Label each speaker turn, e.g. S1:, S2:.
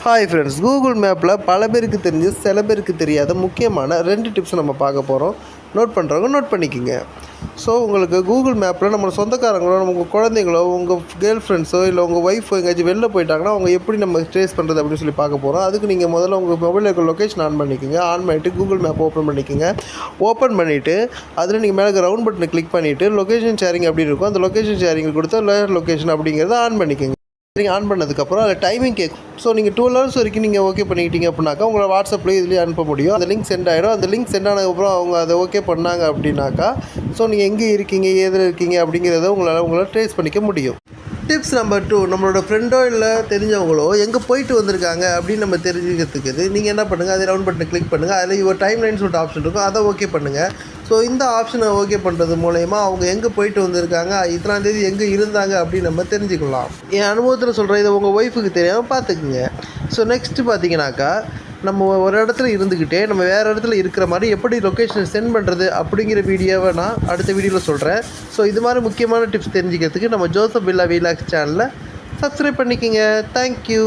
S1: Hi friends, Google மேப்பில் பல பேருக்கு தெரிஞ்சு சில பேருக்கு தெரியாத முக்கியமான 2 டிப்ஸ் நம்ம பார்க்க போகிறோம். நோட் பண்ணுறவங்க நோட் பண்ணிக்கோங்க. ஸோ உங்களுக்கு கூகுள் மேப்பில் நம்ம சொந்தக்காரங்களோ, உங்கள் குழந்தைங்களோ, உங்கள் கேர்ள் ஃப்ரெண்ட்ஸோ இல்லை உங்கள் ஒய்ஃபோ எங்கேயாச்சும் வெளில போயிட்டாங்கன்னா அவங்க எப்படி நம்ம ட்ரேஸ் பண்ணுறது அப்படின்னு சொல்லி பார்க்க போகிறோம். அதுக்கு நீங்கள் முதல்ல உங்கள் மொபைலில் இருக்க லொக்கேஷன் ஆன் பண்ணிக்கோங்க. ஆன் பண்ணிவிட்டு கூகுள் மேப் ஓப்பன் பண்ணிக்கோங்க. ஓப்பன் பண்ணிவிட்டு அதில் நீங்கள் மேலே ரவுண்ட் பட்டனை கிளிக் பண்ணிவிட்டு லொக்கேஷன் ஷேரிங் அப்படின்னு இருக்கும். அந்த லொக்கேஷன் ஷேரிங் கொடுத்து லொக்கேஷன் அப்படிங்கிறத ஆன் பண்ணிக்கோங்க. ஆன் பண்ணதுக்கப்புறம் அதில் டைமிங் கேட்கும். ஸோ நீங்கள் 12 hours வரைக்கும் நீங்கள் ஓகே பண்ணிக்கிட்டீங்க அப்படின்னாக்கா உங்களை வாட்ஸ்அப்லேயே இதுலேயே அனுப்ப முடியும். அந்த லிங்க் சென்ட் ஆகிடும். அந்த லிங்க் சென்ட் ஆனதுக்கப்புறம் அவங்க அதை ஓகே பண்ணாங்க அப்படின்னாக்கா ஸோ நீங்கள் எங்கே இருக்கீங்க, ஏதில் இருக்கீங்க அப்படிங்கிறத உங்களால் ட்ரேஸ் பண்ணிக்க முடியும். டிப்ஸ் நம்பர் 2, நம்மளோட ஃப்ரெண்டோ இல்லை தெரிஞ்சவங்களோ எங்கே போயிட்டு வந்திருக்காங்க அப்படின்னு நம்ம தெரிஞ்சுக்கிறதுக்கு நீங்கள் என்ன பண்ணுங்கள், அதை ரவுண்ட் பட்டனை கிளிக் பண்ணுங்கள். அதில் யுவர் டைம் லைன் சொல்லிட்டு ஆப்ஷன் இருக்கும், அதை ஓகே பண்ணுங்கள். ஸோ இந்த ஆப்ஷனை ஓகே பண்ணுறது மூலயமா அவங்க எங்கே போயிட்டு வந்திருக்காங்க, இத்தனாம் தேதி எங்கே இருந்தாங்க அப்படின்னு நம்ம தெரிஞ்சுக்கலாம். என் அனுபவத்தில் சொல்கிறேன், இதை உங்கள் ஒய்ஃபுக்கு தெரியாமல் பார்த்துக்குங்க. ஸோ நெக்ஸ்ட்டு பார்த்தீங்கன்னாக்கா, நம்ம ஒரு இடத்துல இருந்துக்கிட்டே நம்ம வேறு இடத்துல இருக்கிற மாதிரி எப்படி லொக்கேஷன் சென்ட் பண்ணுறது அப்படிங்கிற வீடியோவை நான் அடுத்த வீடியோவில் சொல்கிறேன். ஸோ இது மாதிரி முக்கியமான டிப்ஸ் தெரிஞ்சுக்கிறதுக்கு நம்ம ஜோசப் வில்லா வீலாக்ஸ் சேனலை சப்ஸ்கிரைப் பண்ணிக்கோங்க. தேங்க்யூ.